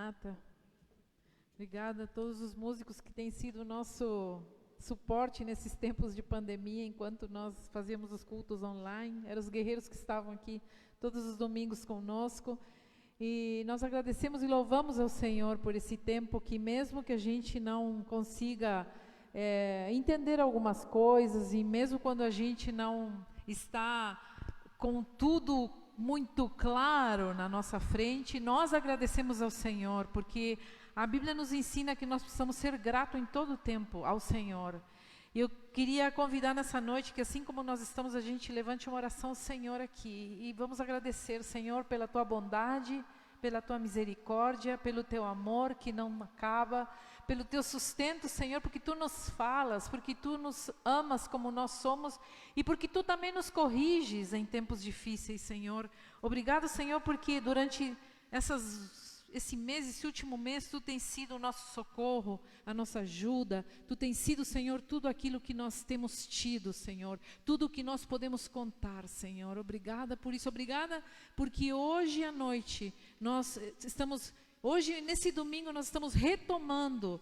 Renata. Obrigada a todos os músicos que têm sido o nosso suporte nesses tempos de pandemia, enquanto nós fazíamos os cultos online. Eram os guerreiros que estavam aqui todos os domingos conosco. E nós agradecemos e louvamos ao Senhor por esse tempo que, mesmo que a gente não consiga entender algumas coisas, e mesmo quando a gente não está com tudo muito claro na nossa frente, nós agradecemos ao Senhor, porque a Bíblia nos ensina que nós precisamos ser gratos em todo o tempo ao Senhor. E eu queria convidar nessa noite que, assim como nós estamos, a gente levante uma oração ao Senhor aqui. E vamos agradecer, Senhor, pela Tua bondade, pela Tua misericórdia, pelo Teu amor que não acaba, pelo Teu sustento, Senhor, porque Tu nos falas, porque Tu nos amas como nós somos e porque Tu também nos corriges em tempos difíceis, Senhor. Obrigado, Senhor, porque durante esse mês, esse último mês, Tu tens sido o nosso socorro, a nossa ajuda. Tu tens sido, Senhor, tudo aquilo que nós temos tido, Senhor. Tudo o que nós podemos contar, Senhor. Obrigada por isso, obrigada porque hoje à noite, hoje nesse domingo nós estamos retomando,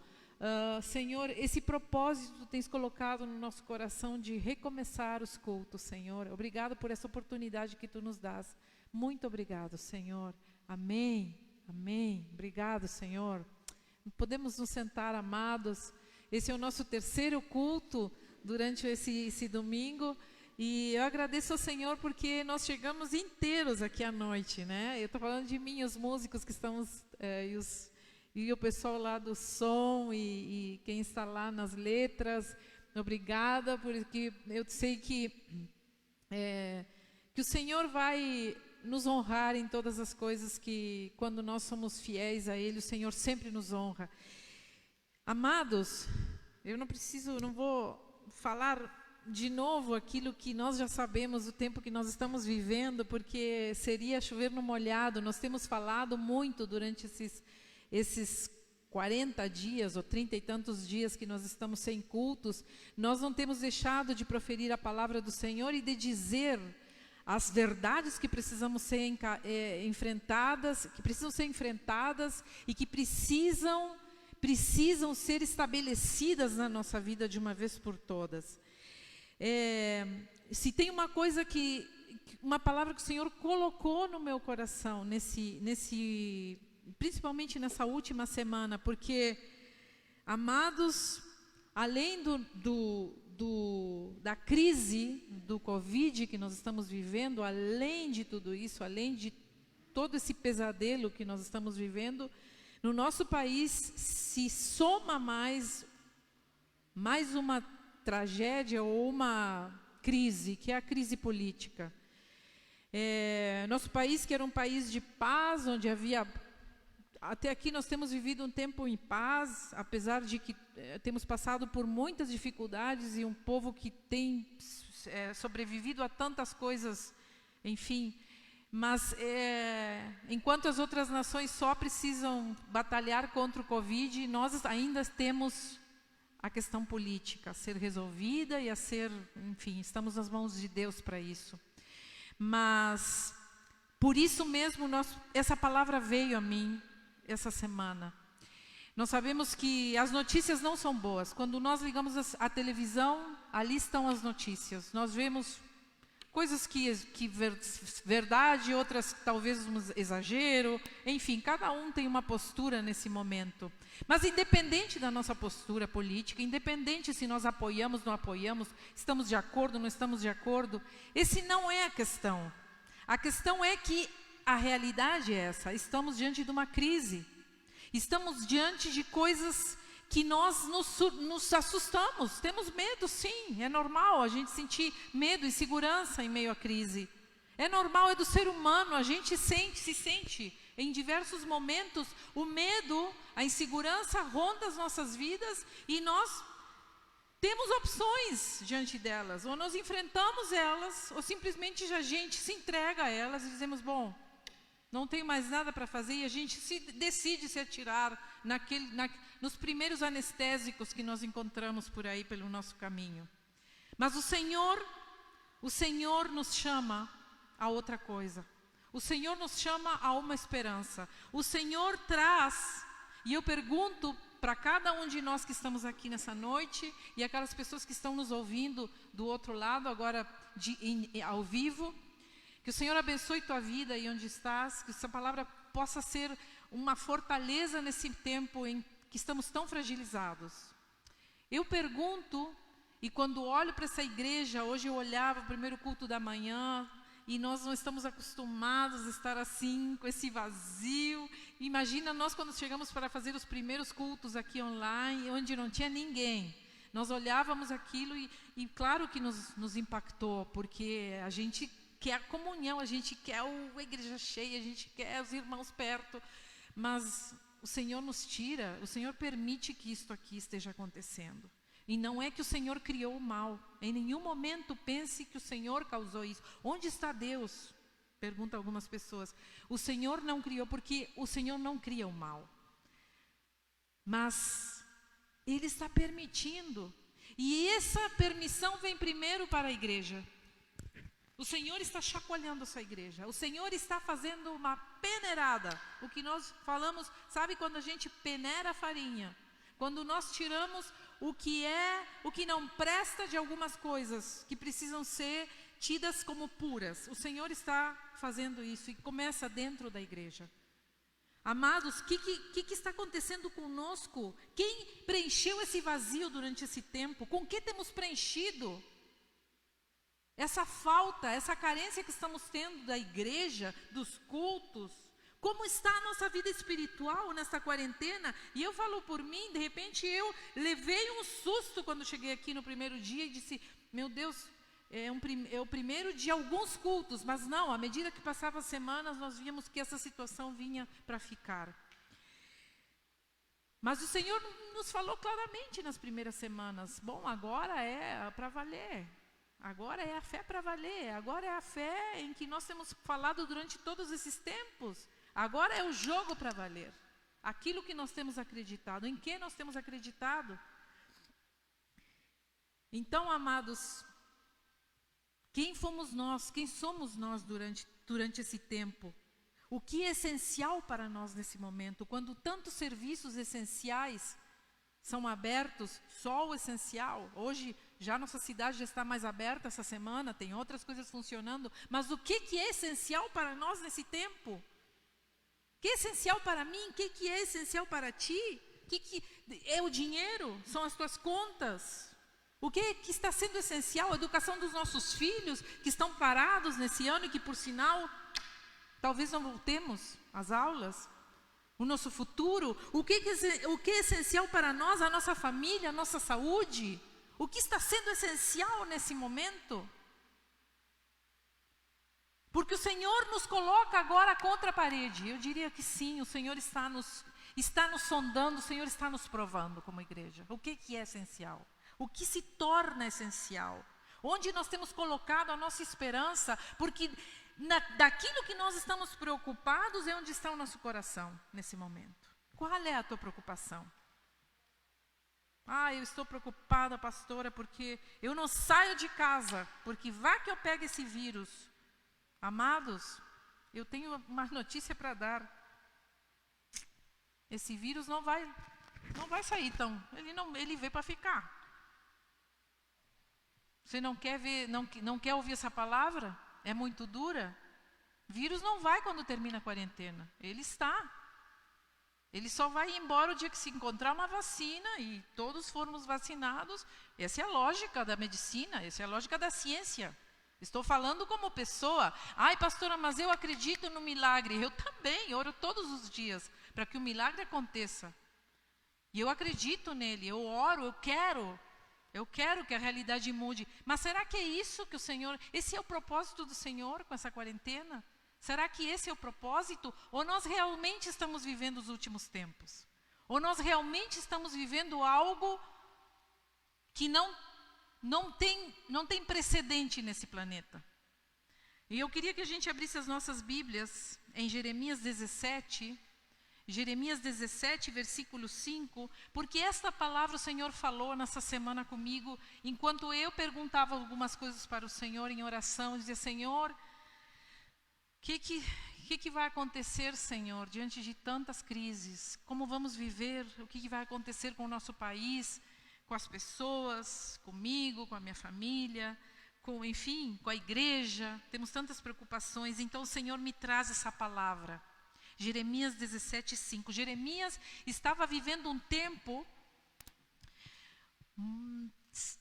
Senhor, esse propósito que Tu tens colocado no nosso coração de recomeçar os cultos, Senhor. Obrigado por essa oportunidade que Tu nos dás. Muito obrigado, Senhor. Amém. Amém. Obrigado, Senhor. Podemos nos sentar, amados. Esse é o nosso terceiro culto durante esse domingo. E eu agradeço ao Senhor porque nós chegamos inteiros aqui à noite, né? Eu estou falando de mim, os músicos que estamos, e o pessoal lá do som e quem está lá nas letras. Obrigada, porque eu sei que o Senhor vai nos honrar em todas as coisas que, quando nós somos fiéis a Ele, o Senhor sempre nos honra. Amados, eu não vou falar de novo aquilo que nós já sabemos, o tempo que nós estamos vivendo, porque seria chover no molhado. Nós temos falado muito durante esses 40 dias ou 30 e tantos dias que nós estamos sem cultos. Nós não temos deixado de proferir a palavra do Senhor e de dizer as verdades que precisamos ser enfrentadas, e que precisam ser estabelecidas na nossa vida de uma vez por todas. Se tem uma coisa uma palavra que o Senhor colocou no meu coração, principalmente nessa última semana, porque, amados, além da crise do Covid que nós estamos vivendo, além de tudo isso, além de todo esse pesadelo que nós estamos vivendo, no nosso país se soma mais uma tragédia ou uma crise, que é a crise política. Nosso país, que era um país de paz, onde até aqui nós temos vivido um tempo em paz, apesar de que temos passado por muitas dificuldades, e um povo que tem sobrevivido a tantas coisas, enfim. Mas enquanto as outras nações só precisam batalhar contra o Covid, nós ainda temos a questão política a ser resolvida e enfim, estamos nas mãos de Deus para isso. Mas, por isso mesmo, essa palavra veio a mim essa semana. Nós sabemos que as notícias não são boas. Quando nós ligamos a televisão, ali estão as notícias. Nós vemos coisas que verdade, outras talvez um exagero. Enfim, cada um tem uma postura nesse momento. Mas independente da nossa postura política, independente se nós apoiamos, não apoiamos, estamos de acordo, não estamos de acordo, esse não é a questão. A questão é que a realidade é essa: estamos diante de uma crise, estamos diante de coisas que nós nos assustamos, temos medo, sim, é normal a gente sentir medo e insegurança em meio à crise. É normal, é do ser humano, a gente se sente em diversos momentos, o medo, a insegurança ronda as nossas vidas e nós temos opções diante delas, ou nós enfrentamos elas, ou simplesmente a gente se entrega a elas e dizemos, bom, não tenho mais nada para fazer, e a gente decide se atirar nos primeiros anestésicos que nós encontramos por aí pelo nosso caminho. Mas o Senhor nos chama a outra coisa. O Senhor nos chama a uma esperança. O Senhor traz E eu pergunto para cada um de nós que estamos aqui nessa noite e aquelas pessoas que estão nos ouvindo do outro lado agora ao vivo, que o Senhor abençoe tua vida aí onde estás, que essa palavra possa ser uma fortaleza nesse tempo em que estamos tão fragilizados. Eu pergunto, e quando olho para essa igreja, hoje eu olhava o primeiro culto da manhã, e nós não estamos acostumados a estar assim, com esse vazio. Imagina nós quando chegamos para fazer os primeiros cultos aqui online, onde não tinha ninguém. Nós olhávamos aquilo e claro que nos impactou, porque a gente quer a comunhão, a gente quer a igreja cheia, a gente quer os irmãos perto. Mas o Senhor nos tira, o Senhor permite que isto aqui esteja acontecendo. E não é que o Senhor criou o mal. Em nenhum momento pense que o Senhor causou isso. Onde está Deus? Pergunta algumas pessoas. O Senhor não criou, porque o Senhor não cria o mal. Mas Ele está permitindo. E essa permissão vem primeiro para a igreja. O Senhor está chacoalhando essa igreja. O Senhor está fazendo uma peneirada. O que nós falamos, sabe quando a gente peneira a farinha? Quando nós tiramos o que não presta de algumas coisas que precisam ser tidas como puras. O Senhor está fazendo isso e começa dentro da igreja. Amados, o que está acontecendo conosco? Quem preencheu esse vazio durante esse tempo? Com que temos preenchido? Essa falta, essa carência que estamos tendo da igreja, dos cultos. Como está a nossa vida espiritual nessa quarentena? E eu falo por mim, de repente eu levei um susto quando cheguei aqui no primeiro dia e disse, meu Deus, é o primeiro de alguns cultos. Mas não, à medida que passavam as semanas, nós víamos que essa situação vinha para ficar. Mas o Senhor nos falou claramente nas primeiras semanas, bom, agora é para valer. Agora é a fé para valer. Agora é a fé em que nós temos falado durante todos esses tempos. Agora é o jogo para valer. Aquilo que nós temos acreditado. Em que nós temos acreditado? Então, amados, quem fomos nós? Quem somos nós durante esse tempo? O que é essencial para nós nesse momento? Quando tantos serviços essenciais são abertos, só o essencial. Hoje, já nossa cidade já está mais aberta essa semana, tem outras coisas funcionando. Mas o que é essencial para nós nesse tempo? O que é essencial para mim? O que é essencial para ti? O que é o dinheiro? São as tuas contas? O que está sendo essencial? A educação dos nossos filhos, que estão parados nesse ano e que, por sinal, talvez não voltemos às aulas. O nosso futuro. O que é essencial para nós? A nossa família, a nossa saúde. O que está sendo essencial nesse momento? Porque o Senhor nos coloca agora contra a parede. Eu diria que sim, o Senhor está nos sondando, o Senhor está nos provando como igreja. O que é essencial? O que se torna essencial? Onde nós temos colocado a nossa esperança? Porque daquilo que nós estamos preocupados é onde está o nosso coração nesse momento. Qual é a tua preocupação? Eu estou preocupada, pastora, porque eu não saio de casa, porque vai que eu pego esse vírus. Amados, eu tenho uma notícia para dar. Esse vírus não vai sair, então. Ele veio para ficar. Você não quer ver, não quer ouvir essa palavra? É muito dura? Vírus não vai quando termina a quarentena. Ele está. Ele só vai embora o dia que se encontrar uma vacina e todos formos vacinados. Essa é a lógica da medicina, essa é a lógica da ciência. Estou falando como pessoa. Pastora, mas eu acredito no milagre. Eu também oro todos os dias para que o milagre aconteça. E eu acredito nele, eu oro, eu quero que a realidade mude. Mas será que é isso que o Senhor... Esse é o propósito do Senhor com essa quarentena? Será que esse é o propósito? Ou nós realmente estamos vivendo os últimos tempos? Ou nós realmente estamos vivendo algo que não tem precedente nesse planeta? E eu queria que a gente abrisse as nossas Bíblias em Jeremias 17, versículo 5, porque esta palavra o Senhor falou nessa semana comigo, enquanto eu perguntava algumas coisas para o Senhor em oração, eu dizia, Senhor, O que vai acontecer, Senhor, diante de tantas crises? Como vamos viver? O que vai acontecer com o nosso país, com as pessoas, comigo, com a minha família, enfim, com a igreja? Temos tantas preocupações. Então, o Senhor me traz essa palavra. Jeremias 17:5. Jeremias estava vivendo um tempo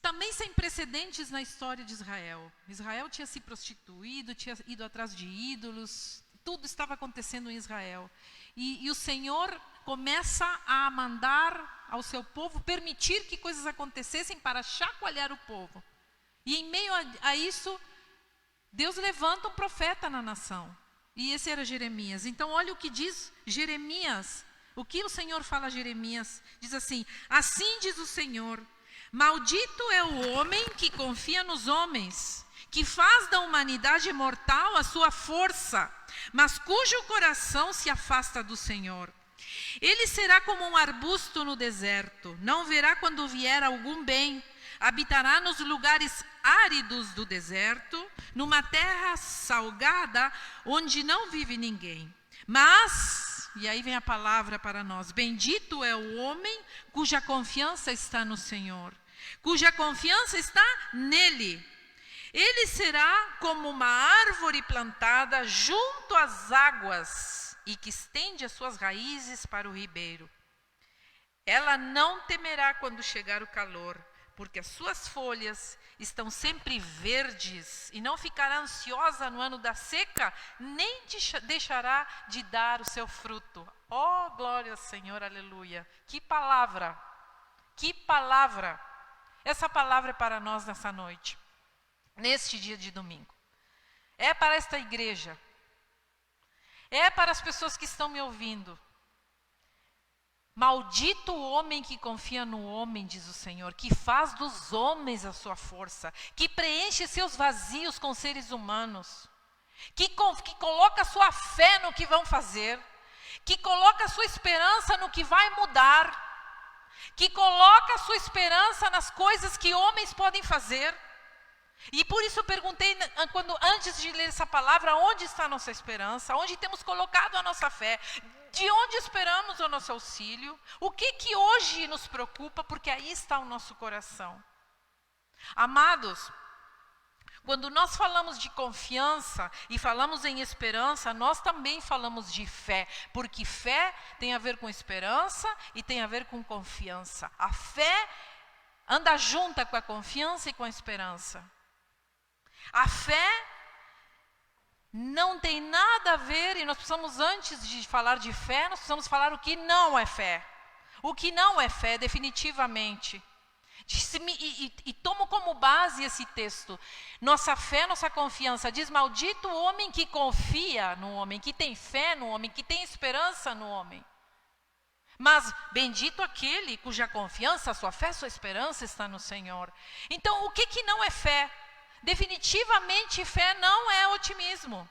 também sem precedentes na história de Israel. Israel tinha se prostituído, tinha ido atrás de ídolos, tudo estava acontecendo em Israel. E o Senhor começa a mandar ao seu povo permitir que coisas acontecessem para chacoalhar o povo. E em meio a isso, Deus levanta um profeta na nação. E esse era Jeremias. Então olha o que diz Jeremias. O que o Senhor fala a Jeremias? Diz assim: assim diz o Senhor: maldito é o homem que confia nos homens, que faz da humanidade mortal a sua força, mas cujo coração se afasta do Senhor. Ele será como um arbusto no deserto, não verá quando vier algum bem, habitará nos lugares áridos do deserto, numa terra salgada, onde não vive ninguém. Mas, e aí vem a palavra para nós: bendito é o homem cuja confiança está no Senhor, cuja confiança está nele. Ele será como uma árvore plantada junto às águas e que estende as suas raízes para o ribeiro. Ela não temerá quando chegar o calor, porque as suas folhas estão sempre verdes e não ficará ansiosa no ano da seca, nem deixará de dar o seu fruto. Oh, glória ao Senhor, aleluia. Que palavra, que palavra. Essa palavra é para nós nessa noite, neste dia de domingo. É para esta igreja. É para as pessoas que estão me ouvindo. Maldito o homem que confia no homem, diz o Senhor, que faz dos homens a sua força, que preenche seus vazios com seres humanos, que coloca sua fé no que vão fazer, que coloca sua esperança no que vai mudar, que coloca sua esperança nas coisas que homens podem fazer. E por isso eu perguntei, antes de ler essa palavra, onde está a nossa esperança? Onde temos colocado a nossa fé? De onde esperamos o nosso auxílio? O que hoje nos preocupa? Porque aí está o nosso coração. Amados, quando nós falamos de confiança e falamos em esperança, nós também falamos de fé. Porque fé tem a ver com esperança e tem a ver com confiança. A fé anda junta com a confiança e com a esperança. A fé não tem nada a ver, e nós precisamos, antes de falar de fé, nós precisamos falar o que não é fé. O que não é fé, definitivamente. E tomo como base esse texto. Nossa fé, nossa confiança. Diz: maldito o homem que confia no homem, que tem fé no homem, que tem esperança no homem. Mas bendito aquele cuja confiança, sua fé, sua esperança está no Senhor. Então, o que não é fé? Definitivamente fé não é otimismo.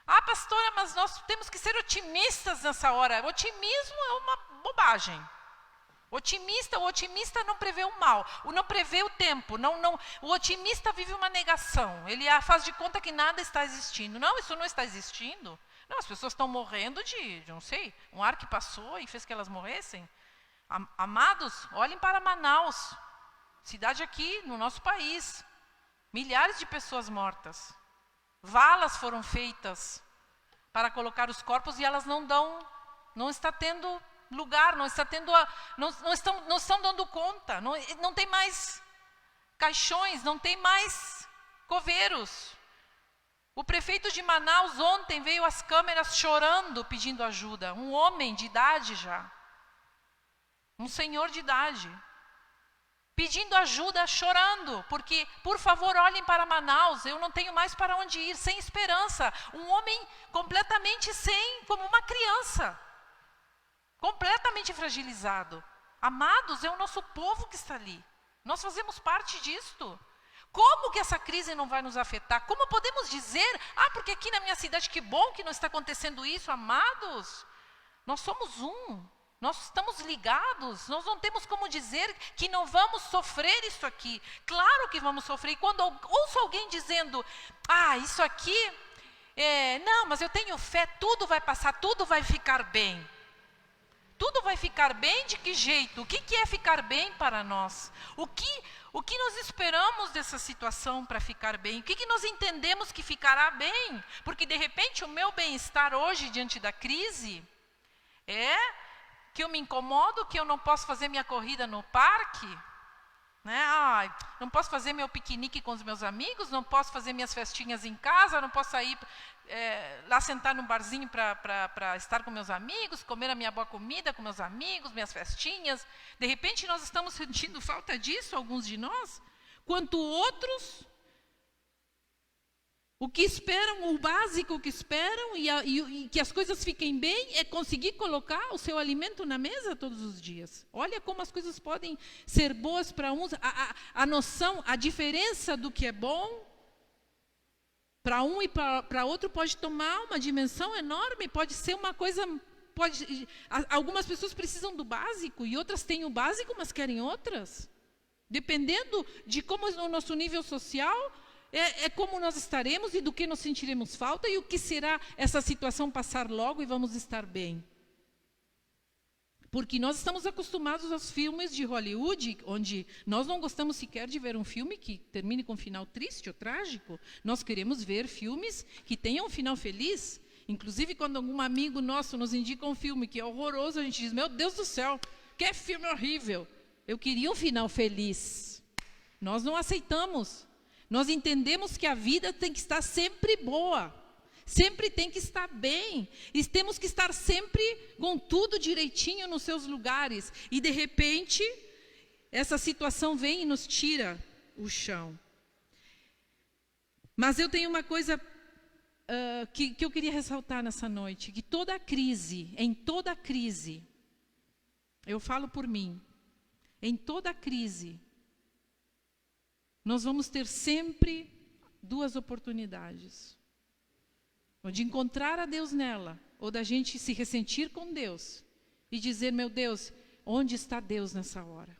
Ah, pastora, mas nós temos que ser otimistas nessa hora. Otimismo é uma bobagem. O otimista não prevê o mal, não prevê o tempo. O otimista vive uma negação. Ele faz de conta que nada está existindo. Não, isso não está existindo. Não, as pessoas estão morrendo de não sei, um ar que passou e fez que elas morressem. Amados, olhem para Manaus, cidade aqui no nosso país. Milhares de pessoas mortas. Valas foram feitas para colocar os corpos e elas não está tendo lugar, não estão dando conta. Não tem mais caixões, não tem mais coveiros. O prefeito de Manaus ontem veio às câmeras chorando, pedindo ajuda. Um homem de idade já. Um senhor de idade. Pedindo ajuda, chorando, porque, por favor, olhem para Manaus, eu não tenho mais para onde ir, sem esperança. Um homem completamente como uma criança, completamente fragilizado. Amados, é o nosso povo que está ali, nós fazemos parte disto. Como que essa crise não vai nos afetar? Como podemos dizer, porque aqui na minha cidade, que bom que não está acontecendo isso? Amados, nós somos um. Nós estamos ligados, nós não temos como dizer que não vamos sofrer isso aqui. Claro que vamos sofrer. E quando ouço alguém dizendo, isso aqui Não, mas eu tenho fé, tudo vai passar, tudo vai ficar bem. Tudo vai ficar bem de que jeito? O que é ficar bem para nós? O que nós esperamos dessa situação para ficar bem? O que nós entendemos que ficará bem? Porque de repente o meu bem-estar hoje diante da crise é que eu me incomodo, que eu não posso fazer minha corrida no parque, né? Não posso fazer meu piquenique com os meus amigos, não posso fazer minhas festinhas em casa, não posso sair lá sentar num barzinho para estar com meus amigos, comer a minha boa comida com meus amigos, minhas festinhas. De repente nós estamos sentindo falta disso, alguns de nós, quanto outros, o que esperam, o básico que esperam e que as coisas fiquem bem é conseguir colocar o seu alimento na mesa todos os dias. Olha como as coisas podem ser boas para uns, a noção, a diferença do que é bom para um e para outro pode tomar uma dimensão enorme, pode ser uma coisa, algumas pessoas precisam do básico e outras têm o básico, mas querem outras. Dependendo de como é o nosso nível social, é como nós estaremos e do que nós sentiremos falta e o que será essa situação passar logo e vamos estar bem. Porque nós estamos acostumados aos filmes de Hollywood, onde nós não gostamos sequer de ver um filme que termine com um final triste ou trágico. Nós queremos ver filmes que tenham um final feliz. Inclusive, quando algum amigo nosso nos indica um filme que é horroroso, a gente diz, meu Deus do céu, que filme horrível. Eu queria um final feliz. Nós não aceitamos. Nós entendemos que a vida tem que estar sempre boa. Sempre tem que estar bem. E temos que estar sempre com tudo direitinho nos seus lugares. E de repente, essa situação vem e nos tira o chão. Mas eu tenho uma coisa que eu queria ressaltar nessa noite. Que toda crise, em toda crise, eu falo por mim, em toda crise, nós vamos ter sempre duas oportunidades. Ou de encontrar a Deus nela, ou da gente se ressentir com Deus e dizer, meu Deus, onde está Deus nessa hora?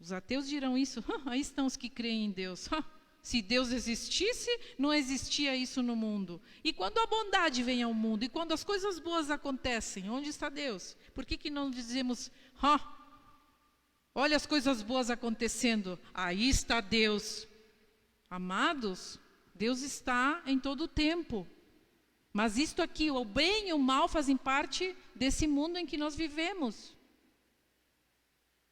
Os ateus dirão isso, aí estão os que creem em Deus. Se Deus existisse, não existia isso no mundo. E quando a bondade vem ao mundo, e quando as coisas boas acontecem, onde está Deus? Por que não dizemos, olha as coisas boas acontecendo, aí está Deus. Amados, Deus está em todo o tempo. Mas isto aqui, o bem e o mal fazem parte desse mundo em que nós vivemos.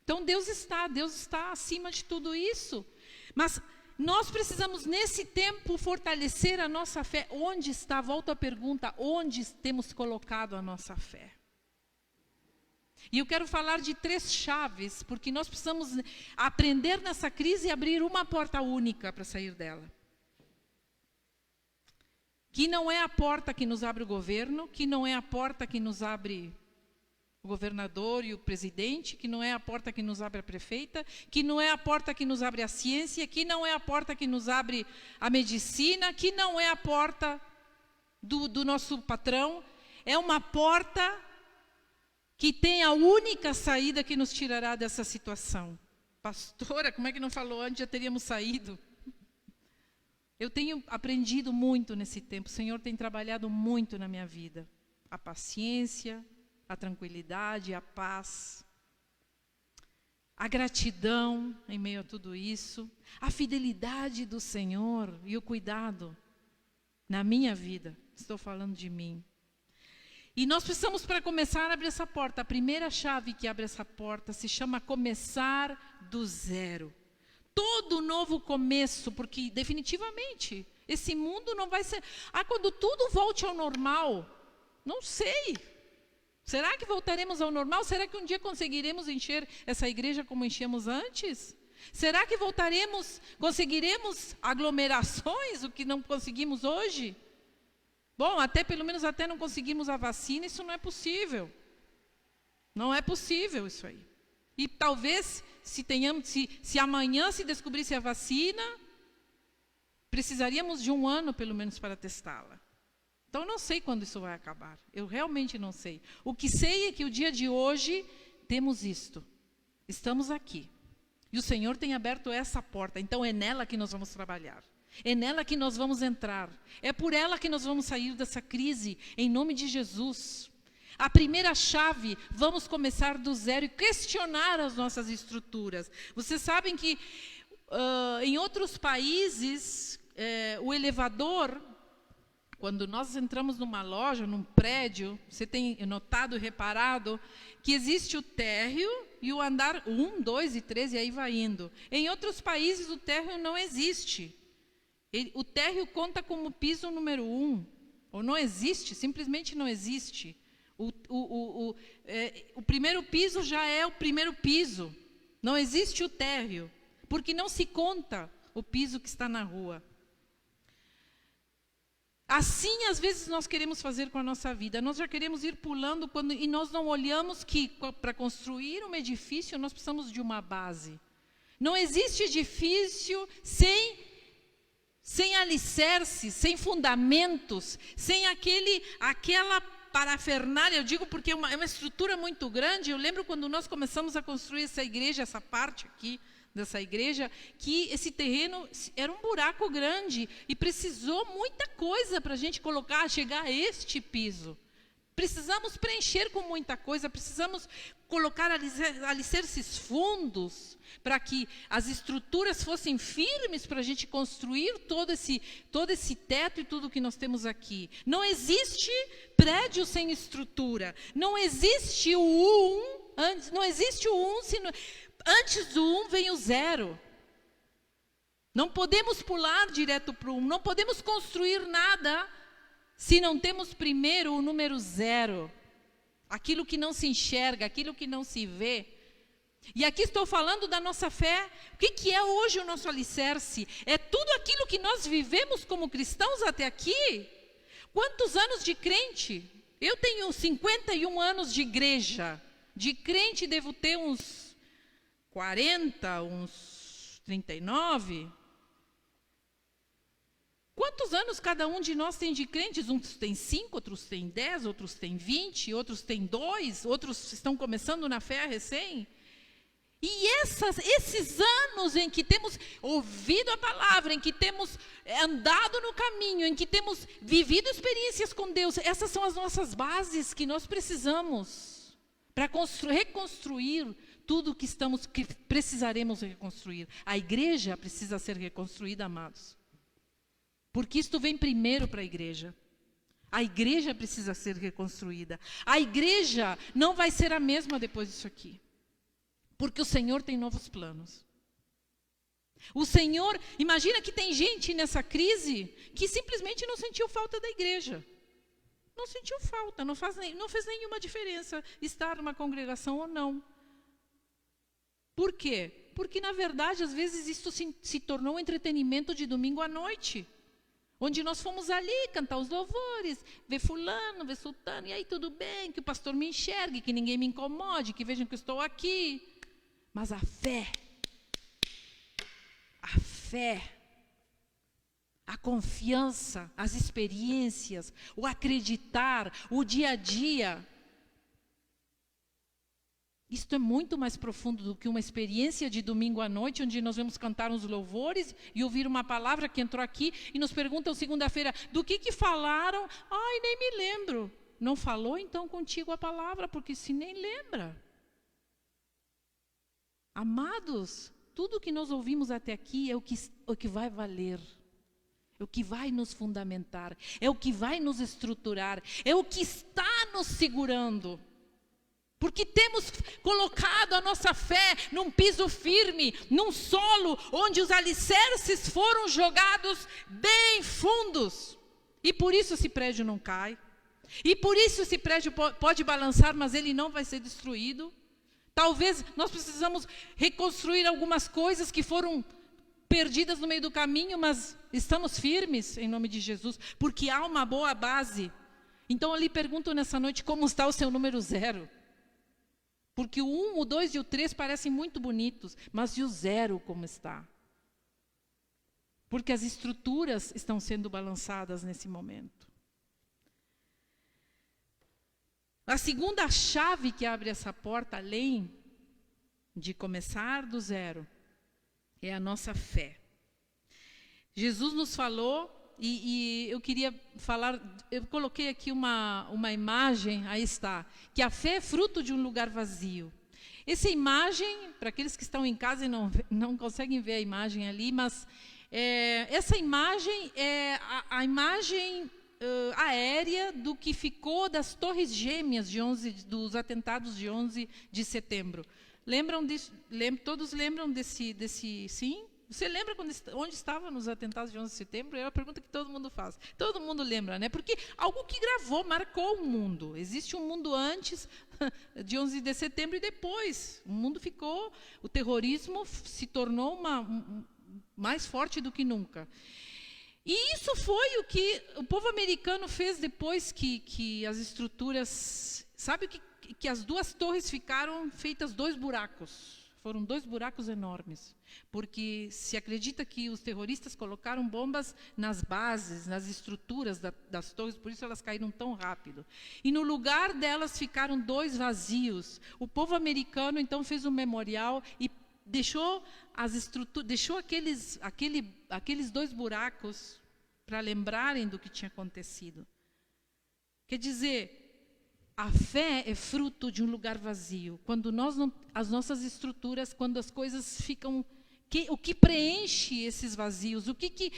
Então Deus está acima de tudo isso. Mas nós precisamos nesse tempo fortalecer a nossa fé. Onde está? Volto à pergunta, onde temos colocado a nossa fé? E eu quero falar de 3 chaves, porque nós precisamos aprender nessa crise e abrir uma porta única para sair dela. Que não é a porta que nos abre o governo, que não é a porta que nos abre o governador e o presidente, que não é a porta que nos abre a prefeita, que não é a porta que nos abre a ciência, que não é a porta que nos abre a medicina, que não é a porta do nosso patrão. É uma porta que tem a única saída que nos tirará dessa situação. Pastora, como é que não falou antes? Já teríamos saído. Eu tenho aprendido muito nesse tempo. O Senhor tem trabalhado muito na minha vida. A paciência, a tranquilidade, a paz, a gratidão em meio a tudo isso, a fidelidade do Senhor e o cuidado na minha vida. Estou falando de mim. E nós precisamos, para começar, abrir essa porta. A primeira chave que abre essa porta se chama começar do zero. Todo novo começo, porque definitivamente esse mundo não vai ser... quando tudo volte ao normal, não sei. Será que voltaremos ao normal? Será que um dia conseguiremos encher essa igreja como enchemos antes? Será que conseguiremos aglomerações, o que não conseguimos hoje? Bom, pelo menos até não conseguimos a vacina, isso não é possível. Não é possível isso aí. E talvez, se amanhã se descobrisse a vacina, precisaríamos de 1 ano, pelo menos, para testá-la. Então, eu não sei quando isso vai acabar. Eu realmente não sei. O que sei é que o dia de hoje, temos isto. Estamos aqui. E o Senhor tem aberto essa porta. Então, é nela que nós vamos trabalhar. É nela que nós vamos entrar. É por ela que nós vamos sair dessa crise, em nome de Jesus. A primeira chave, vamos começar do zero e questionar as nossas estruturas. Vocês sabem que em outros países, o elevador, quando nós entramos numa loja, num prédio, você tem notado e reparado que existe o térreo e o andar 1, 2 e 3 e aí vai indo. Em outros países o térreo não existe. O térreo conta como piso número 1, ou não existe, simplesmente não existe. O primeiro piso já é o primeiro piso, não existe o térreo, porque não se conta o piso que está na rua. Assim, às vezes, nós queremos fazer com a nossa vida. Nós já queremos ir pulando e nós não olhamos que para construir um edifício nós precisamos de uma base. Não existe edifício sem alicerce, sem fundamentos, sem aquela parafernália. Eu digo porque é uma estrutura muito grande. Eu lembro quando nós começamos a construir essa igreja, essa parte aqui dessa igreja, que esse terreno era um buraco grande e precisou muita coisa para a gente chegar a este piso. Precisamos preencher com muita coisa, precisamos colocar alicerces fundos para que as estruturas fossem firmes para a gente construir todo esse teto e tudo que nós temos aqui. Não existe prédio sem estrutura, não existe não existe o 1 se não... Antes do 1 vem o 0. Não podemos pular direto para o 1. Não podemos construir nada se não temos primeiro o número 0. Aquilo que não se enxerga, aquilo que não se vê. E aqui estou falando da nossa fé. O que é hoje o nosso alicerce? É tudo aquilo que nós vivemos como cristãos até aqui. Quantos anos de crente? Eu tenho 51 anos de igreja. De crente devo ter uns 40, uns 39. Quantos anos cada um de nós tem de crentes? Uns têm 5, outros têm 10, outros têm 20, outros têm 2, outros estão começando na fé recém. E esses anos em que temos ouvido a palavra, em que temos andado no caminho, em que temos vivido experiências com Deus, essas são as nossas bases que nós precisamos para reconstruir tudo que precisaremos reconstruir. A igreja precisa ser reconstruída, amados. Porque isto vem primeiro para a igreja. A igreja precisa ser reconstruída. A igreja não vai ser a mesma depois disso aqui. Porque o Senhor tem novos planos. O Senhor, imagina que tem gente nessa crise que simplesmente não sentiu falta da igreja. Não sentiu falta, não fez nenhuma diferença estar numa congregação ou não. Por quê? Porque, na verdade, às vezes isso se tornou um entretenimento de domingo à noite. Onde nós fomos ali cantar os louvores, ver fulano, ver sultano, e aí tudo bem, que o pastor me enxergue, que ninguém me incomode, que vejam que eu estou aqui. Mas a fé, a confiança, as experiências, o acreditar, o dia a dia, isto é muito mais profundo do que uma experiência de domingo à noite, onde nós vamos cantar uns louvores e ouvir uma palavra que entrou aqui e nos perguntam segunda-feira, do que falaram? Ai, nem me lembro. Não falou então contigo a palavra, porque se nem lembra. Amados, tudo que nós ouvimos até aqui é o que vai valer. É o que vai nos fundamentar. É o que vai nos estruturar. É o que está nos segurando. Porque temos colocado a nossa fé num piso firme, num solo onde os alicerces foram jogados bem fundos. E por isso esse prédio não cai. E por isso esse prédio pode balançar, mas ele não vai ser destruído. Talvez nós precisamos reconstruir algumas coisas que foram perdidas no meio do caminho, mas estamos firmes em nome de Jesus, porque há uma boa base. Então eu lhe pergunto nessa noite como está o seu número 0. Porque o 1, o 2 e o 3 parecem muito bonitos, mas e o 0 como está? Porque as estruturas estão sendo balançadas nesse momento. A segunda chave que abre essa porta, além de começar do 0, é a nossa fé. Jesus nos falou, e eu queria falar, eu coloquei aqui uma imagem, aí está, que a fé é fruto de um lugar vazio. Essa imagem, para aqueles que estão em casa e não conseguem ver a imagem ali, mas essa imagem é a imagem aérea do que ficou das Torres Gêmeas dos atentados de 11 de setembro. Lembram disso? Todos lembram desse sim? Você lembra onde estava nos atentados de 11 de setembro? É a pergunta que todo mundo faz. Todo mundo lembra, né? Porque algo que marcou o mundo. Existe um mundo antes de 11 de setembro e depois. O mundo o terrorismo se tornou mais forte do que nunca. E isso foi o que o povo americano fez depois que as estruturas... Sabe que as duas torres ficaram feitas 2 buracos. Foram 2 buracos enormes, porque se acredita que os terroristas colocaram bombas nas bases, nas estruturas das torres, por isso elas caíram tão rápido. E no lugar delas ficaram 2 vazios. O povo americano então fez um memorial e deixou as estruturas, deixou aqueles 2 buracos para lembrarem do que tinha acontecido. Quer dizer, a fé é fruto de um lugar vazio. Quando as nossas estruturas, quando as coisas ficam... o que preenche esses vazios? O que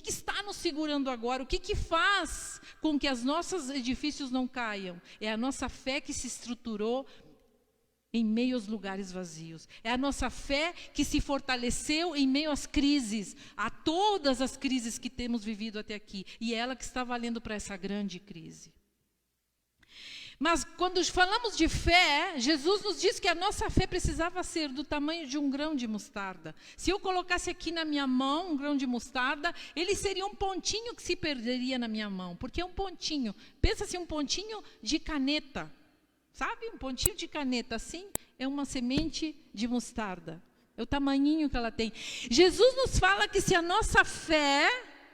está nos segurando agora? O que faz com que os nossos edifícios não caiam? É a nossa fé que se estruturou em meio aos lugares vazios. É a nossa fé que se fortaleceu em meio às crises, a todas as crises que temos vivido até aqui. E é ela que está valendo para essa grande crise. Mas quando falamos de fé, Jesus nos diz que a nossa fé precisava ser do tamanho de um grão de mostarda. Se eu colocasse aqui na minha mão um grão de mostarda, ele seria um pontinho que se perderia na minha mão, porque é um pontinho. Pensa-se um pontinho de caneta, sabe? Um pontinho de caneta, assim, é uma semente de mostarda. É o tamanhinho que ela tem. Jesus nos fala que se a nossa fé...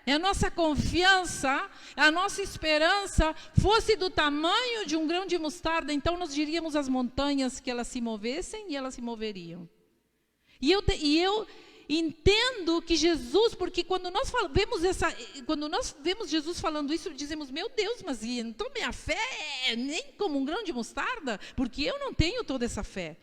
a nossa confiança, a nossa esperança fosse do tamanho de um grão de mostarda, então nós diríamos às montanhas que elas se movessem e elas se moveriam. E eu entendo que Jesus, porque quando nós vemos Jesus falando isso, dizemos, meu Deus, mas então minha fé é nem como um grão de mostarda, porque eu não tenho toda essa fé.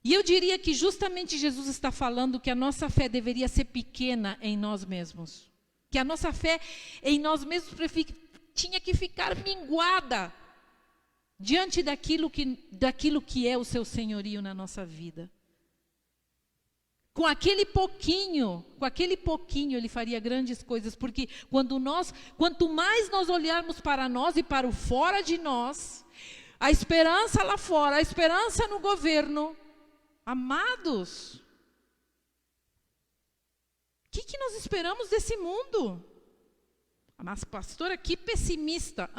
E eu diria que justamente Jesus está falando que a nossa fé deveria ser pequena em nós mesmos. Que a nossa fé em nós mesmos tinha que ficar minguada diante daquilo que é o seu senhorio na nossa vida. Com aquele pouquinho ele faria grandes coisas, porque quanto mais nós olharmos para nós e para o fora de nós, a esperança lá fora, a esperança no governo, amados, o que nós esperamos desse mundo? Mas, pastora, que pessimista.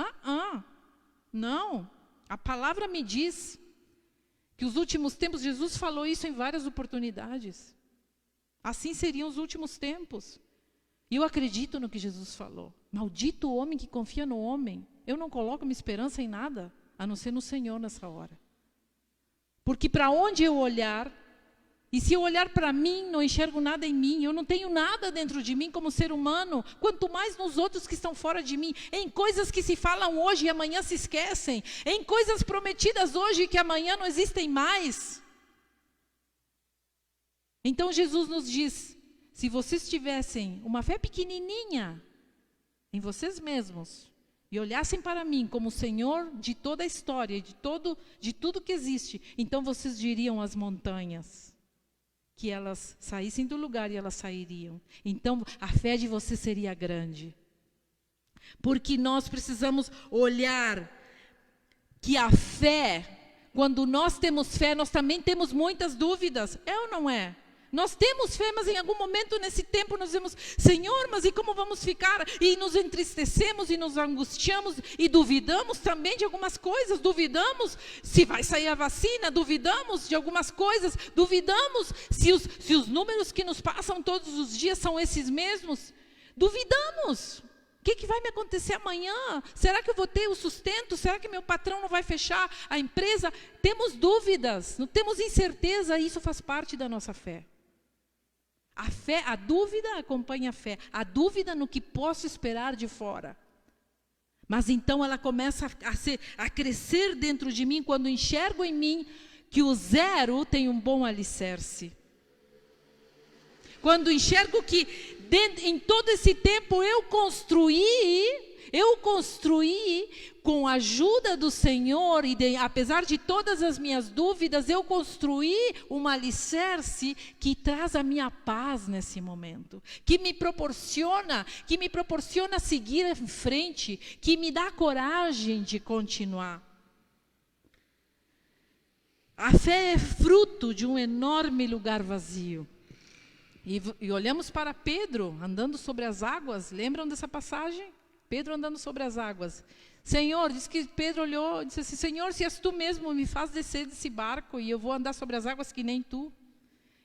Não. A palavra me diz que os últimos tempos, Jesus falou isso em várias oportunidades. Assim seriam os últimos tempos. E eu acredito no que Jesus falou. Maldito o homem que confia no homem. Eu não coloco minha esperança em nada, a não ser no Senhor nessa hora. Porque para onde eu olhar... E se eu olhar para mim, não enxergo nada em mim, eu não tenho nada dentro de mim como ser humano, quanto mais nos outros que estão fora de mim, em coisas que se falam hoje e amanhã se esquecem, em coisas prometidas hoje que amanhã não existem mais. Então Jesus nos diz, se vocês tivessem uma fé pequenininha em vocês mesmos, e olhassem para mim como Senhor de toda a história, de tudo que existe, então vocês diriam às montanhas, que elas saíssem do lugar e elas sairiam. Então, a fé de você seria grande. Porque nós precisamos olhar que a fé, quando nós temos fé, nós também temos muitas dúvidas. É ou não é? Nós temos fé, mas em algum momento nesse tempo nós dizemos, Senhor, mas e como vamos ficar? E nos entristecemos e nos angustiamos e duvidamos também de algumas coisas, duvidamos se vai sair a vacina, duvidamos de algumas coisas, duvidamos se os números que nos passam todos os dias são esses mesmos, duvidamos. O que vai me acontecer amanhã? Será que eu vou ter o sustento? Será que meu patrão não vai fechar a empresa? Temos dúvidas, não temos incerteza, e isso faz parte da nossa fé. A dúvida acompanha a fé. A dúvida no que posso esperar de fora. Mas então ela começa a crescer dentro de mim quando enxergo em mim que o zero tem um bom alicerce. Quando enxergo que em todo esse tempo eu construí com a ajuda do Senhor, apesar de todas as minhas dúvidas, eu construí um alicerce que traz a minha paz nesse momento, que me proporciona seguir em frente, que me dá coragem de continuar. A fé é fruto de um enorme lugar vazio. E olhamos para Pedro andando sobre as águas. Lembram dessa passagem? Pedro andando sobre as águas. Senhor, diz que Pedro olhou e disse assim: Senhor, se és tu mesmo, me faz descer desse barco e eu vou andar sobre as águas que nem tu.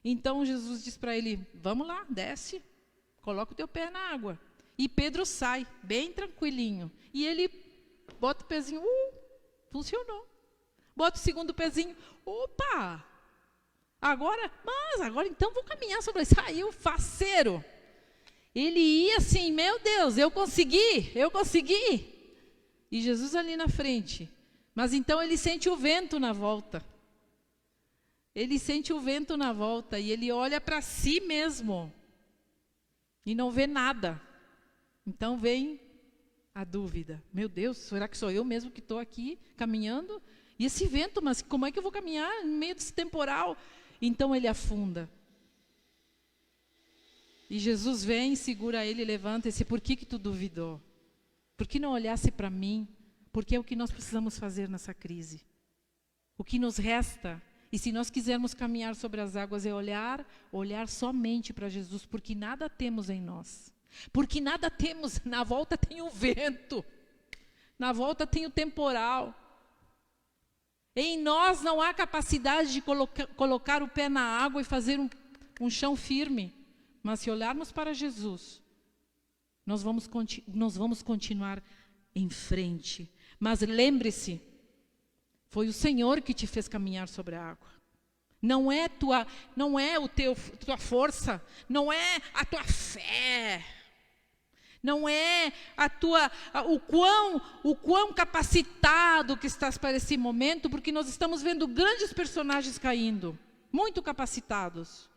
Então Jesus diz para ele: vamos lá, desce, coloca o teu pé na água. E Pedro sai, bem tranquilinho. E ele bota o pezinho, funcionou. Bota o segundo pezinho, opa! Agora então vou caminhar sobre isso. Saiu faceiro. Ele ia assim, meu Deus, eu consegui. E Jesus ali na frente. Mas então ele sente o vento na volta. E ele olha para si mesmo. E não vê nada. Então vem a dúvida. Meu Deus, será que sou eu mesmo que estou aqui caminhando? E esse vento, mas como é que eu vou caminhar no meio desse temporal? Então ele afunda. E Jesus vem, segura ele, levanta e diz: por que tu duvidou? Por que não olhasse para mim? Porque é o que nós precisamos fazer nessa crise. O que nos resta, e se nós quisermos caminhar sobre as águas, é olhar somente para Jesus, porque nada temos em nós. Porque nada temos, na volta tem o vento, na volta tem o temporal. Em nós não há capacidade de colocar o pé na água e fazer um chão firme. Mas se olharmos para Jesus, nós vamos continuar em frente. Mas lembre-se, foi o Senhor que te fez caminhar sobre a água. Não é tua força, não é a tua fé. Não é o quão capacitado que estás para esse momento, porque nós estamos vendo grandes personagens caindo, muito capacitados.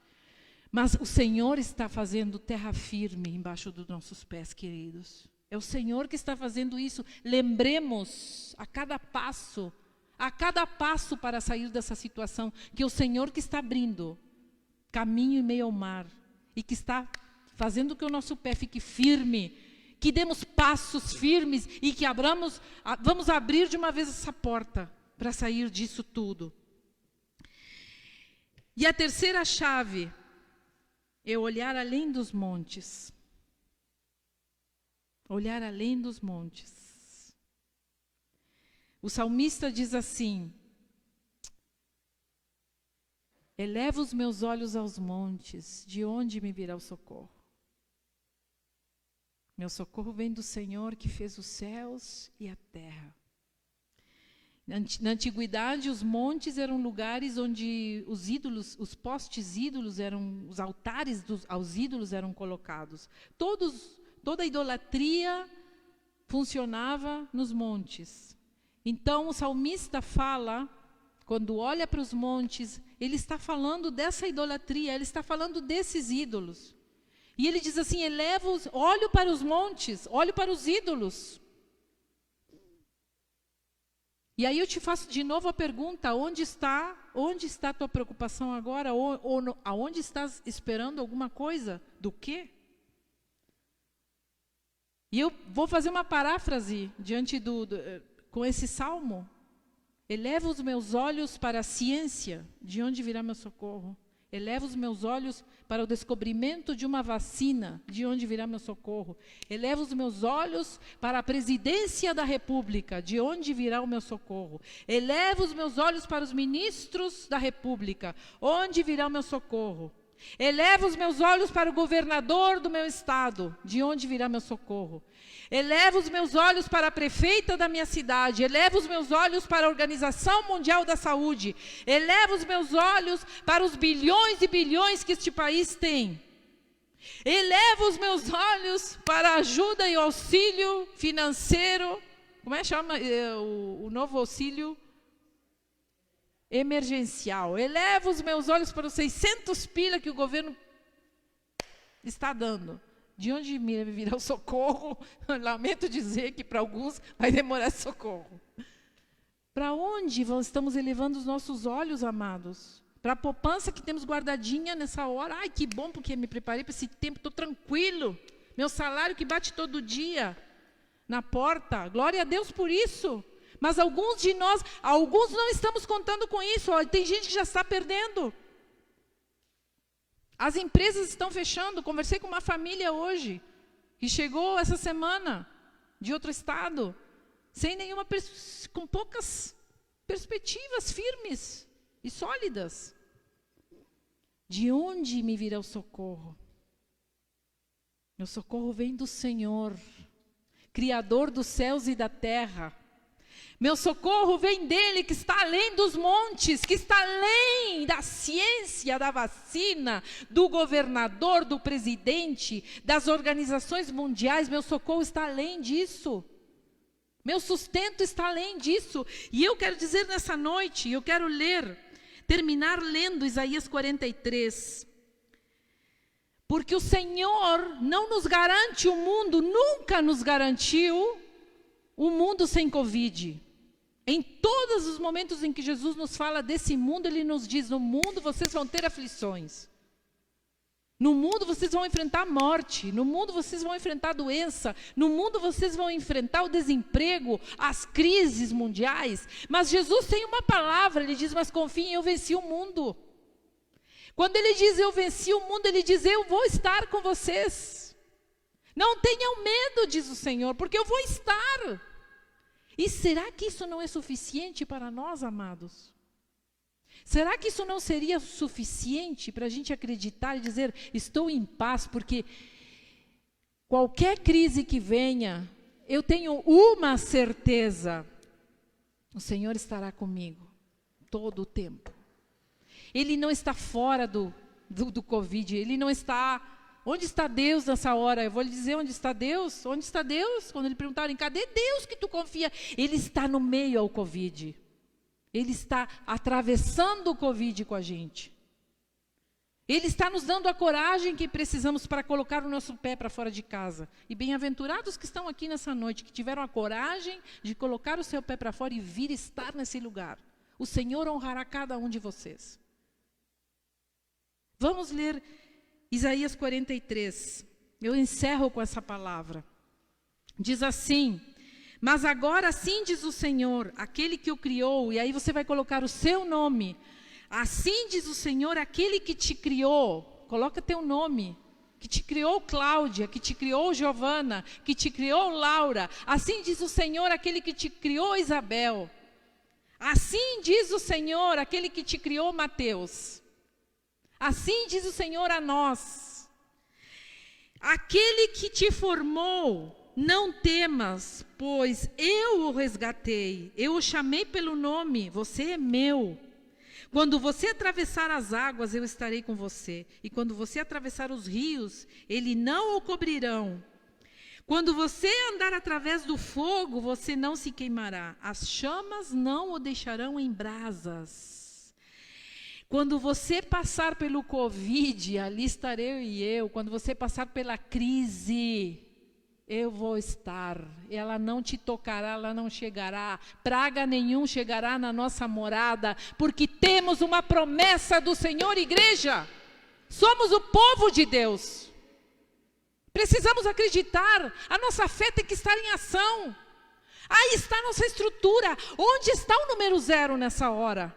Mas o Senhor está fazendo terra firme embaixo dos nossos pés, queridos. É o Senhor que está fazendo isso. Lembremos a cada passo para sair dessa situação, que é o Senhor que está abrindo caminho em meio ao mar e que está fazendo que o nosso pé fique firme, que demos passos firmes e que vamos abrir de uma vez essa porta para sair disso tudo. E a terceira chave é olhar além dos montes. Olhar além dos montes. O salmista diz assim: eleva os meus olhos aos montes, de onde me virá o socorro? Meu socorro vem do Senhor que fez os céus e a terra. Na antiguidade, os montes eram lugares onde os postes ídolos os altares aos ídolos eram colocados. Toda a idolatria funcionava nos montes. Então o salmista fala, quando olha para os montes, ele está falando dessa idolatria, ele está falando desses ídolos. E ele diz assim: olho para os montes, olho para os ídolos. E aí eu te faço de novo a pergunta: onde está a tua preocupação agora? Aonde estás esperando alguma coisa? Do quê? E eu vou fazer uma paráfrase com esse salmo. Eleva os meus olhos para a ciência, de onde virá meu socorro? Eleva os meus olhos para o descobrimento de uma vacina, de onde virá meu socorro? Eleva os meus olhos para a presidência da República, de onde virá o meu socorro? Eleva os meus olhos para os ministros da República, onde virá o meu socorro? Eleva os meus olhos para o governador do meu estado, de onde virá meu socorro? Eleva os meus olhos para a prefeita da minha cidade, eleva os meus olhos para a Organização Mundial da Saúde, eleva os meus olhos para os bilhões e bilhões que este país tem. Eleva os meus olhos para a ajuda e auxílio financeiro. Como é que chama o novo auxílio? Emergencial. Eleva os meus olhos para os 600 pila que o governo está dando. De onde me virá o socorro? Lamento dizer que para alguns vai demorar socorro. Para onde estamos elevando os nossos olhos, amados? Para a poupança que temos guardadinha nessa hora. Ai, que bom, porque me preparei para esse tempo, estou tranquilo. Meu salário que bate todo dia na porta. Glória a Deus por isso. Mas alguns de nós, alguns não estamos contando com isso. Ó, tem gente que já está perdendo. As empresas estão fechando. Conversei com uma família hoje, que chegou essa semana, de outro estado, sem nenhuma, com poucas perspectivas firmes e sólidas. De onde me virá o socorro? Meu socorro vem do Senhor, Criador dos céus e da terra. Meu socorro vem dele, que está além dos montes, que está além da ciência, da vacina, do governador, do presidente, das organizações mundiais. Meu socorro está além disso. Meu sustento está além disso. E eu quero dizer nessa noite, eu quero terminar lendo Isaías 43. Porque o Senhor não nos garante o mundo, nunca nos garantiu o mundo sem Covid. Em todos os momentos em que Jesus nos fala desse mundo, Ele nos diz, no mundo vocês vão ter aflições. No mundo vocês vão enfrentar morte, no mundo vocês vão enfrentar doença, no mundo vocês vão enfrentar o desemprego, as crises mundiais. Mas Jesus tem uma palavra, Ele diz, mas confiem, eu venci o mundo. Quando Ele diz, eu venci o mundo, Ele diz, eu vou estar com vocês. Não tenham medo, diz o Senhor, porque eu vou estar. E será que isso não é suficiente para nós, amados? Será que isso não seria suficiente para a gente acreditar e dizer, estou em paz, porque qualquer crise que venha, eu tenho uma certeza, o Senhor estará comigo todo o tempo. Ele não está fora do Covid, Ele não está... Onde está Deus nessa hora? Eu vou lhe dizer onde está Deus. Onde está Deus? Quando lhe perguntarem, cadê Deus que tu confia? Ele está no meio ao Covid. Ele está atravessando o Covid com a gente. Ele está nos dando a coragem que precisamos para colocar o nosso pé para fora de casa. E bem-aventurados que estão aqui nessa noite, que tiveram a coragem de colocar o seu pé para fora e vir estar nesse lugar. O Senhor honrará cada um de vocês. Vamos ler Isaías 43, eu encerro com essa palavra. Diz assim, mas agora assim diz o Senhor, aquele que o criou, e aí você vai colocar o seu nome. Assim diz o Senhor, aquele que te criou, coloca teu nome, que te criou Cláudia, que te criou Giovana, que te criou Laura. Assim diz o Senhor, aquele que te criou Isabel. Assim diz o Senhor, aquele que te criou Mateus. Assim diz o Senhor a nós, aquele que te formou, não temas, pois eu o resgatei, eu o chamei pelo nome, você é meu. Quando você atravessar as águas, eu estarei com você, e quando você atravessar os rios, eles não o cobrirão. Quando você andar através do fogo, você não se queimará, as chamas não o deixarão em brasas. Quando você passar pelo Covid, ali estarei eu. Quando você passar pela crise, eu vou estar. Ela não te tocará, ela não chegará. Praga nenhum chegará na nossa morada, porque temos uma promessa do Senhor, igreja. Somos o povo de Deus. Precisamos acreditar. A nossa fé tem que estar em ação. Aí está a nossa estrutura. Onde está o número 0 nessa hora?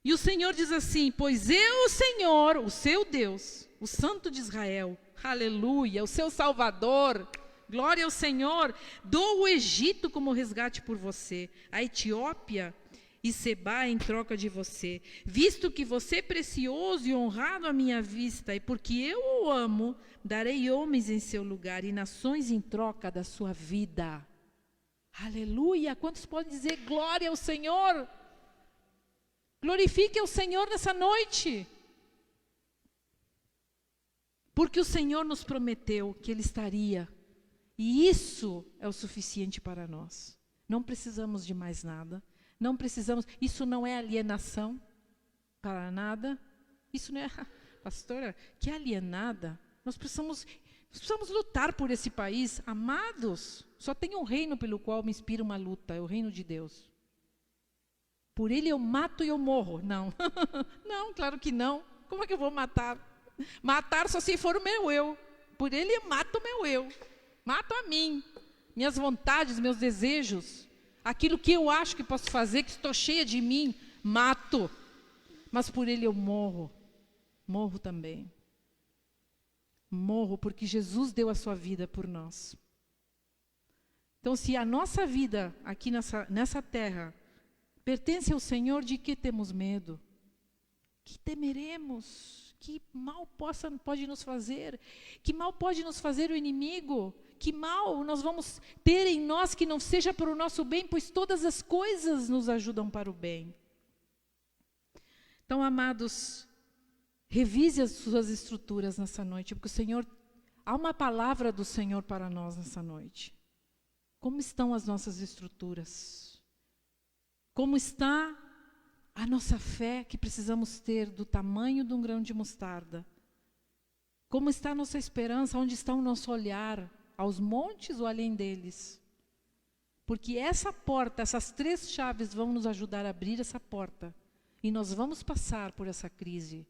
E o Senhor diz assim, pois eu, o Senhor, o seu Deus, o Santo de Israel, aleluia, o seu Salvador, glória ao Senhor, dou o Egito como resgate por você, a Etiópia e Sebá em troca de você, visto que você é precioso e honrado à minha vista, e porque eu o amo, darei homens em seu lugar e nações em troca da sua vida. Aleluia, quantos podem dizer glória ao Senhor? Glorifique o Senhor nessa noite. Porque o Senhor nos prometeu que Ele estaria. E isso é o suficiente para nós. Não precisamos de mais nada. Não precisamos. Isso não é alienação para nada. Isso não é, pastora, que alienada. Nós precisamos lutar por esse país. Amados, só tem um reino pelo qual me inspira uma luta. É o reino de Deus. Por ele eu mato e eu morro. Não. Não, claro que não. Como é que eu vou matar? Matar só se for o meu eu. Por ele eu mato o meu eu. Mato a mim. Minhas vontades, meus desejos. Aquilo que eu acho que posso fazer, que estou cheia de mim, mato. Mas por ele eu morro. Morro também. Morro porque Jesus deu a sua vida por nós. Então, se a nossa vida aqui nessa terra pertence ao Senhor, de que temos medo? Que temeremos? Que mal pode nos fazer? Que mal pode nos fazer o inimigo? Que mal nós vamos ter em nós que não seja para o nosso bem, pois todas as coisas nos ajudam para o bem. Então, amados, revise as suas estruturas nessa noite, porque o Senhor, há uma palavra do Senhor para nós nessa noite. Como estão as nossas estruturas? Como está a nossa fé que precisamos ter do tamanho de um grão de mostarda? Como está a nossa esperança? Onde está o nosso olhar? Aos montes ou além deles? Porque essa porta, essas 3 chaves vão nos ajudar a abrir essa porta. E nós vamos passar por essa crise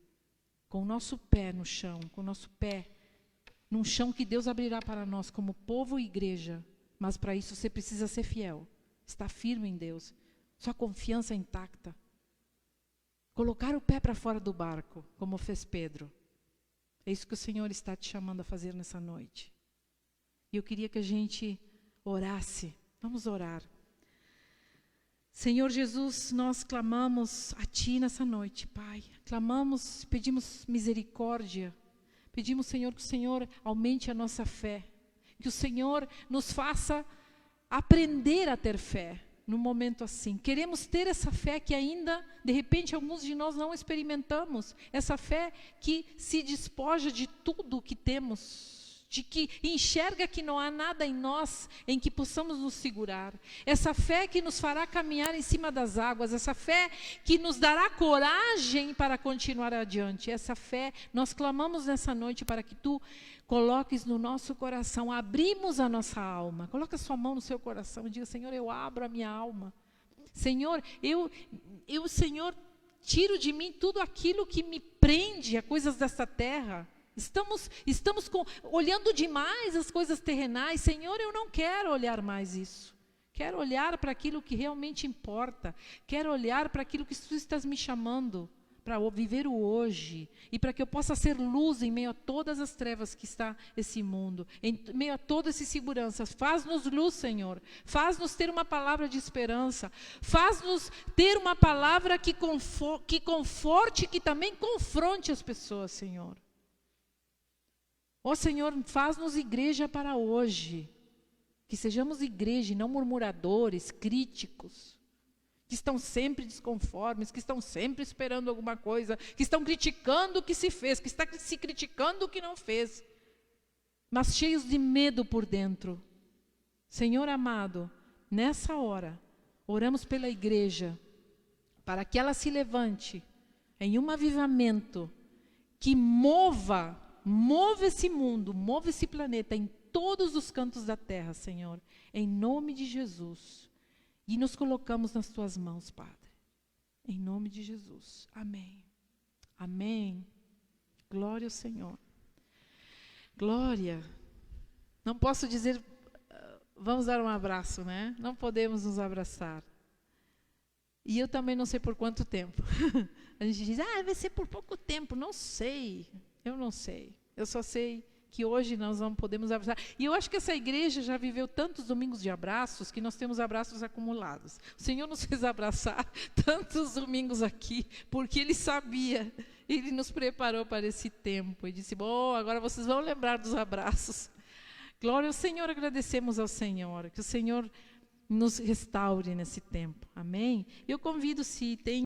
com o nosso pé no chão, com o nosso pé num chão que Deus abrirá para nós como povo e igreja. Mas para isso você precisa ser fiel, estar firme em Deus, sua confiança intacta. Colocar o pé para fora do barco, como fez Pedro. É isso que o Senhor está te chamando a fazer nessa noite. E eu queria que a gente orasse. Vamos orar. Senhor Jesus, nós clamamos a Ti nessa noite, Pai. Clamamos, pedimos misericórdia. Pedimos, Senhor, que o Senhor aumente a nossa fé. Que o Senhor nos faça aprender a ter fé num momento assim. Queremos ter essa fé que ainda, de repente, alguns de nós não experimentamos. Essa fé que se despoja de tudo o que temos. De que enxerga que não há nada em nós em que possamos nos segurar. Essa fé que nos fará caminhar em cima das águas. Essa fé que nos dará coragem para continuar adiante. Essa fé, nós clamamos nessa noite para que Tu coloques no nosso coração. Abrimos a nossa alma. Coloque a sua mão no seu coração e diga: Senhor, eu abro a minha alma. Senhor, Senhor, tiro de mim tudo aquilo que me prende a coisas desta terra. Estamos olhando demais as coisas terrenais. Senhor, eu não quero olhar mais isso. Quero olhar para aquilo que realmente importa. Quero olhar para aquilo que Tu estás me chamando, para viver o hoje. E para que eu possa ser luz em meio a todas as trevas que está esse mundo. Em meio a todas essas inseguranças. Faz-nos luz, Senhor. Faz-nos ter uma palavra de esperança. Faz-nos ter uma palavra que conforte, que também confronte as pessoas, Senhor. Ó Senhor, faz-nos igreja para hoje. Que sejamos igreja e não murmuradores, críticos. Que estão sempre desconformes, que estão sempre esperando alguma coisa. Que estão criticando o que se fez, que está se criticando o que não fez. Mas cheios de medo por dentro. Senhor amado, nessa hora, oramos pela igreja. Para que ela se levante em um avivamento que mova esse mundo, mova esse planeta em todos os cantos da terra, Senhor, em nome de Jesus. E nos colocamos nas Tuas mãos, Padre, em nome de Jesus. Amém. Amém. Glória ao Senhor. Glória. Não posso dizer, vamos dar um abraço, né? Não podemos nos abraçar. E eu também não sei por quanto tempo. A gente diz, vai ser por pouco tempo. Não sei. Eu não sei. Eu só sei que hoje nós não podemos abraçar. E eu acho que essa igreja já viveu tantos domingos de abraços que nós temos abraços acumulados. O Senhor nos fez abraçar tantos domingos aqui, porque Ele sabia. Ele nos preparou para esse tempo. E disse, agora vocês vão lembrar dos abraços. Glória ao Senhor, agradecemos ao Senhor. Que o Senhor nos restaure nesse tempo. Amém? Eu convido, se tem